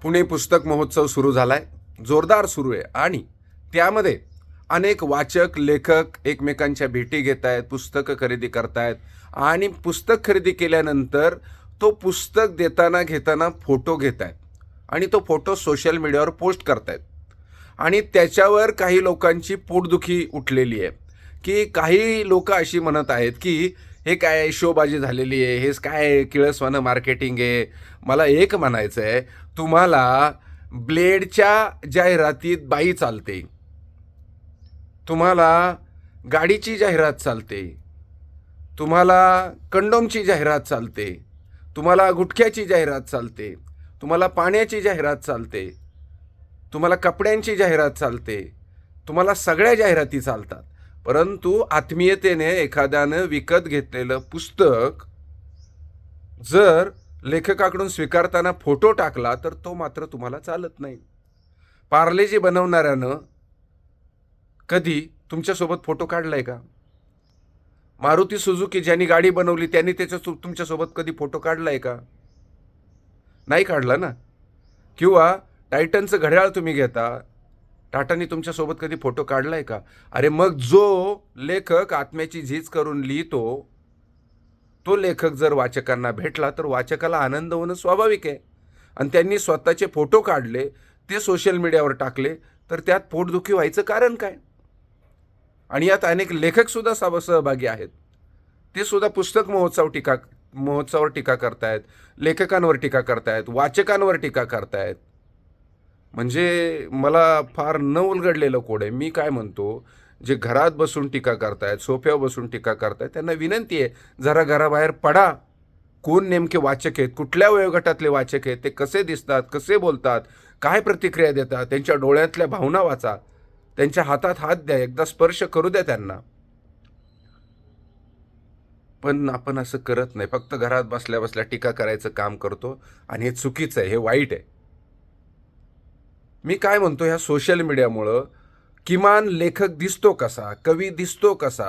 पुणे पुस्तक महोत्सव सुरू झालाय, जोरदार सुरू आहे आणि त्यामध्ये अनेक वाचक लेखक एकमेकांच्या भेटी घेत आहेत, पुस्तकं खरेदी करतायत आणि पुस्तक खरेदी केल्यानंतर तो पुस्तक देताना घेताना फोटो घेत आहेत आणि तो फोटो सोशल मीडियावर पोस्ट करतायत आणि त्याच्यावर काही लोकांची पोटदुखी उठलेली आहे की काही लोक अशी म्हणत आहेत की हे काय शोबाजी झालेली आहे, हेच काय किळसवानं मार्केटिंग आहे. मला एक म्हणायचं आहे, तुम्हाला ब्लेडच्या जाहिरातीत बाई चालते, तुम्हाला गाडीची जाहिरात चालते, तुम्हाला कंडोमची जाहिरात चालते, तुम्हाला गुटख्याची जाहिरात चालते, तुम्हाला पाण्याची जाहिरात चालते, तुम्हाला कपड्यांची जाहिरात चालते, तुम्हाला सगळ्या जाहिराती चालतात. परंतु आत्मीयतेने एखाद्यानं विकत घेतलेलं पुस्तक जर लेखकाकडून स्वीकारताना फोटो टाकला तर तो मात्र तुम्हाला चालत नाही. पार्लेजी बनवणाऱ्यानं कधी तुमच्यासोबत फोटो काढलाय का? मारुती सुझुकी ज्यांनी गाडी बनवली त्यांनी तुमच्यासोबत कधी फोटो काढलाय का? नाही काढला ना. किंवा टायटनचं घड्याळ तुम्ही घेता, टाटानी तुमच्यासोबत कधी फोटो काढलाय का? अरे मग जो लेखक आत्म्याची झीज करून लिहितो तो लेखक जर वाचकांना भेटला तर वाचकाला आनंद होणं स्वाभाविक आहे. आणि त्यांनी स्वतःचे फोटो काढले, ते सोशल मीडियावर टाकले, तर त्यात पोटदुखी व्हायचं कारण काय? आणि यात अनेक लेखकसुद्धा सहभागी आहेत. ते सुद्धा पुस्तक महोत्सवावर टीका करतायत, लेखकांवर टीका करतायत, वाचकांवर टीका करतायत. म्हणजे मला फार न उलगडलेलं कोड आहे. मी काय म्हणतो, जे घरात बसून टीका करतायत, सोफ्यावर बसून टीका करतायत, त्यांना विनंती आहे, जरा घराबाहेर पडा. कोण नेमके वाचक आहेत, कुठल्या वयोगटातले वाचक आहेत, ते कसे दिसतात, कसे बोलतात, काय प्रतिक्रिया देतात, त्यांच्या डोळ्यातल्या भावना वाचा, त्यांच्या हातात हात द्या, एकदा स्पर्श करू द्या त्यांना. पण आपण असं करत नाही, फक्त घरात बसल्या बसल्या टीका करायचं काम करतो आणि हे चुकीचं आहे, हे वाईट आहे. मी काय म्हणतो, ह्या सोशल मीडियामुळं किमान लेखक दिसतो कसा, कवी दिसतो कसा,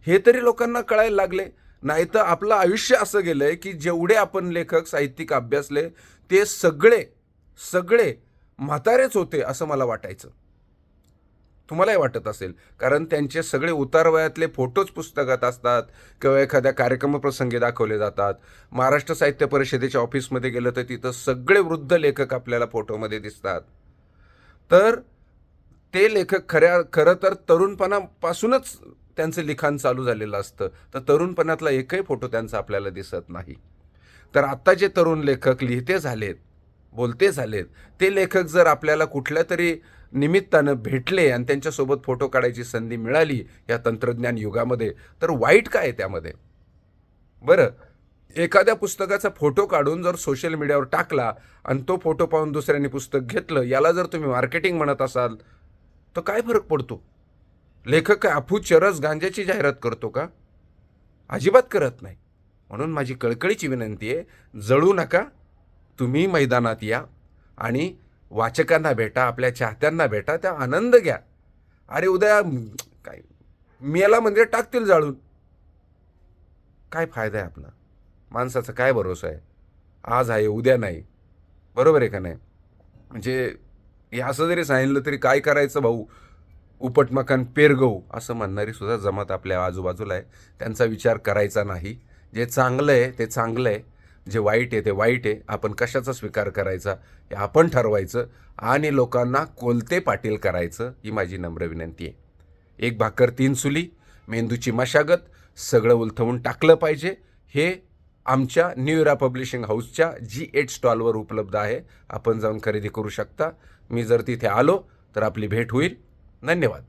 हे तरी लोकांना कळायला लागले. नाही तर आपलं आयुष्य असं गेलंय की जेवढे आपण लेखक साहित्यिक अभ्यासले ते सगळे म्हातारेच होते असं मला वाटायचं. तुम्हालाही वाटत असेल, कारण त्यांचे सगळे उतारवयातले फोटोज पुस्तकात असतात किंवा एखाद्या कार्यक्रमप्रसंगी दाखवले जातात. महाराष्ट्र साहित्य परिषदेच्या ऑफिसमध्ये गेलं तर तिथं सगळे वृद्ध लेखक आपल्याला फोटोमध्ये दिसतात. तर ते लेखक खरं तर तरुणपणापासूनच त्यांचं लिखाण चालू झालेलं असतं, तर तरुणपणातला एकही फोटो त्यांचा आपल्याला दिसत नाही. तर आत्ता जे तरुण लेखक लिहिते झालेत, बोलते झालेत, ते लेखक जर आपल्याला कुठल्या तरी निमित्तानं भेटले आणि त्यांच्यासोबत फोटो काढायची संधी मिळाली या तंत्रज्ञान युगामध्ये, तर वाईट काय आहे त्यामध्ये? बरं, एखाद्या पुस्तकाचा फोटो काढून जर सोशल मीडियावर टाकला आणि तो फोटो पाहून दुसऱ्यांनी पुस्तक घेतलं, याला जर तुम्ही मार्केटिंग म्हणत असाल तर काय फरक पडतो? लेखक काय अफू चरस गांजाची जाहिरात करतो का? अजिबात करत नाही. म्हणून माझी कळकळीची विनंती आहे, जळू नका, तुम्ही मैदानात या आणि वाचकांना भेटा, आपल्या चाहत्यांना भेटा, त्या आनंद घ्या. अरे उद्या काय मेला म्हणजे टाकतील जाळून, काय फायदा आहे आपला? माणसाचा काय भरोसा आहे? आज आहे उद्या नाही, बरोबर आहे का नाही? म्हणजे हे असं जरी सांगितलं तरी काय करायचं भाऊ, उपट मकान पेरगऊ असं म्हणणारी सुद्धा जमात आपल्या आजूबाजूला आहे. त्यांचा विचार करायचा नाही. जे चांगलं आहे ते चांगलं आहे, जे वाईट आहे ते वाईट आहे. आपण कशाचा स्वीकार करायचा हे आपण ठरवायचं आणि लोकांना कोलते पाटील करायचं, ही माझी नम्र विनंती आहे. एक भाकर तीन चुली, मेंदूची मशागत, सगळं उलथवून टाकलं पाहिजे. हे आमच्या न्यू इरा पब्लिशिंग हाऊसच्या G8 स्टॉलवर उपलब्ध आहे. आपण जाऊन खरेदी करू शकता. मी जर तिथे आलो तर आपली भेट होईल. धन्यवाद.